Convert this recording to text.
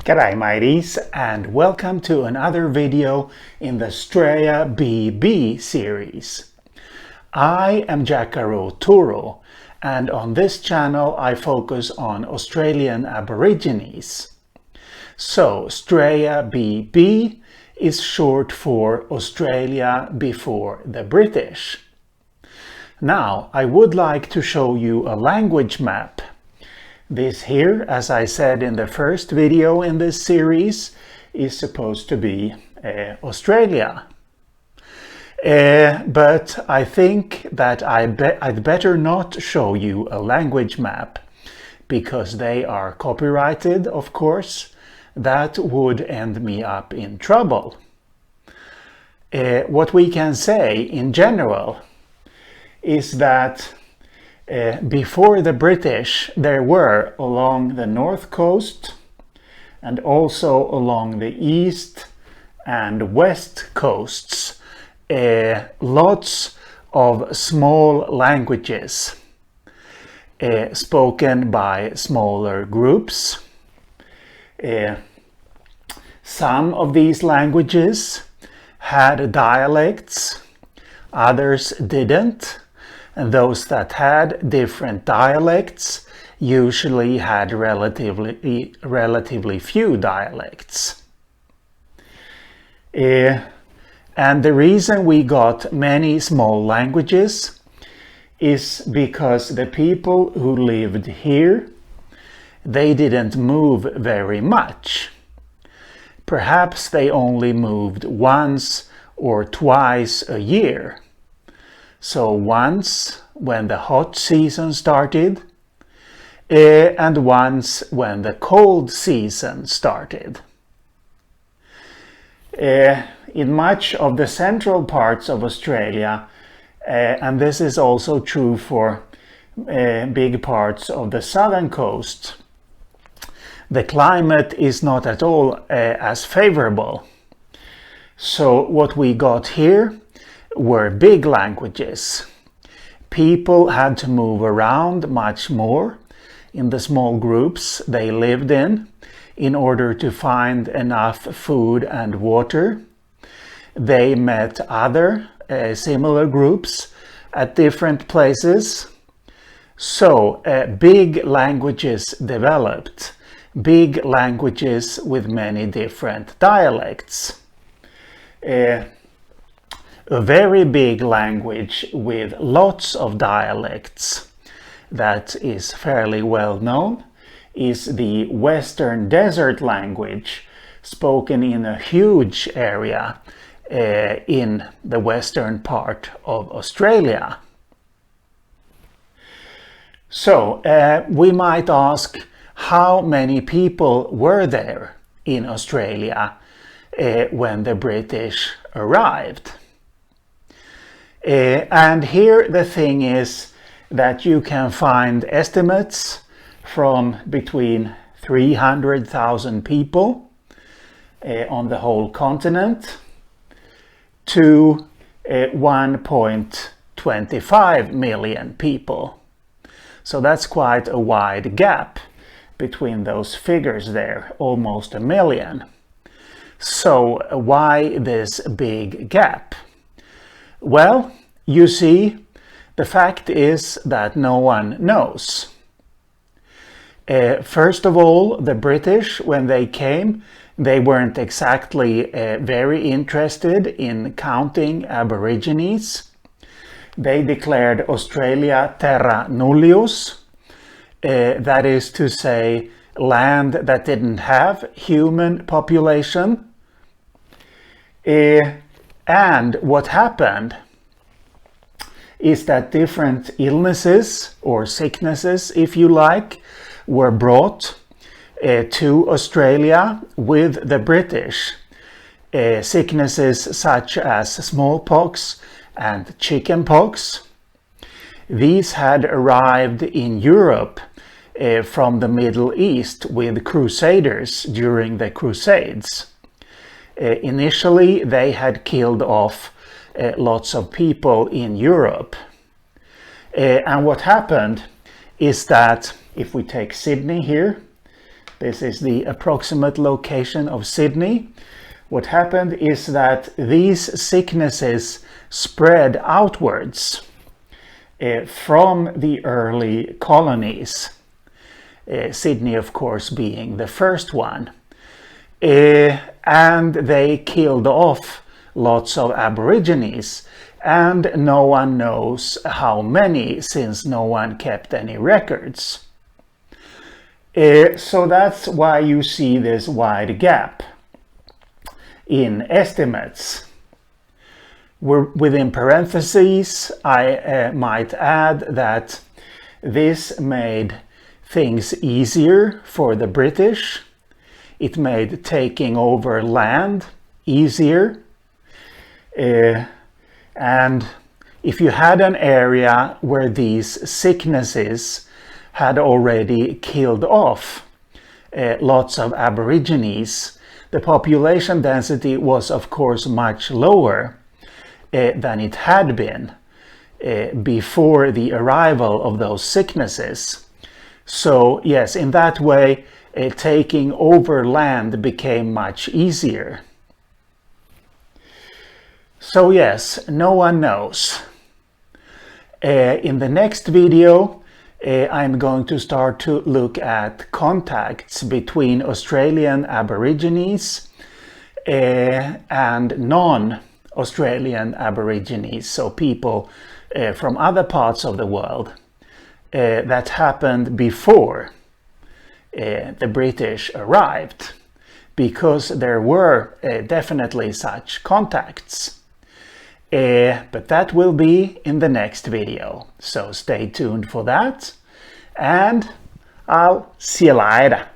G'day mateys, and welcome to another video in the Straya BB series. I am Jacaro Turo, and on this channel I focus on Australian Aborigines. So Straya BB is short for Australia before the British. Now I would like to show you a language map. This here, as I said in the first video in this series, is supposed to be Australia. But I think that I'd better not show you a language map, because they are copyrighted, of course. That would end me up in trouble. What we can say in general is that before the British, there were along the north coast and also along the east and west coasts lots of small languages spoken by smaller groups. Some of these languages had dialects, others didn't. And those that had different dialects usually had relatively few dialects. And the reason we got many small languages is because the people who lived here, they didn't move very much. Perhaps they only moved once or twice a year. So once when the hot season started, and once when the cold season started. In much of the central parts of Australia, and this is also true for big parts of the southern coast, the climate is not at all as favorable. So what we got here were big languages. People had to move around much more in the small groups they lived in order to find enough food and water. They met other similar groups at different places. So big languages developed, big languages with many different dialects. A very big language with lots of dialects that is fairly well known is the Western Desert language, spoken in a huge area in the western part of Australia. So we might ask, how many people were there in Australia when the British arrived? And here the thing is that you can find estimates from between 300,000 people on the whole continent to 1.25 million people. So that's quite a wide gap between those figures there, almost a million. So why this big gap? Well, you see, the fact is that no one knows. First of all, the British, when they came, they weren't exactly very interested in counting Aborigines. They declared Australia terra nullius, that is to say, land that didn't have human population. And what happened is that different illnesses or sicknesses, if you like, were brought to Australia with the British. Sicknesses such as smallpox and chickenpox. These had arrived in Europe from the Middle East with crusaders during the Crusades. Initially, they had killed off lots of people in Europe. And what happened is that if we take Sydney here, This is the approximate location of Sydney. What happened is that these sicknesses spread outwards from the early colonies. Sydney, of course, being the first one. And they killed off lots of Aborigines, and no one knows how many, since no one kept any records. So that's why you see this wide gap in estimates. Within parentheses, I might add that this made things easier for the British. It made taking over land easier. And if you had an area where these sicknesses had already killed off lots of Aborigines, the population density was of course much lower than it had been before the arrival of those sicknesses. So yes, in that way, taking over land became much easier. So yes, no one knows. In the next video, I'm going to start to look at contacts between Australian Aborigines and non-Australian Aborigines, so people from other parts of the world that happened before the British arrived, because there were definitely such contacts. But that will be in the next video, so stay tuned for that, and I'll see you later.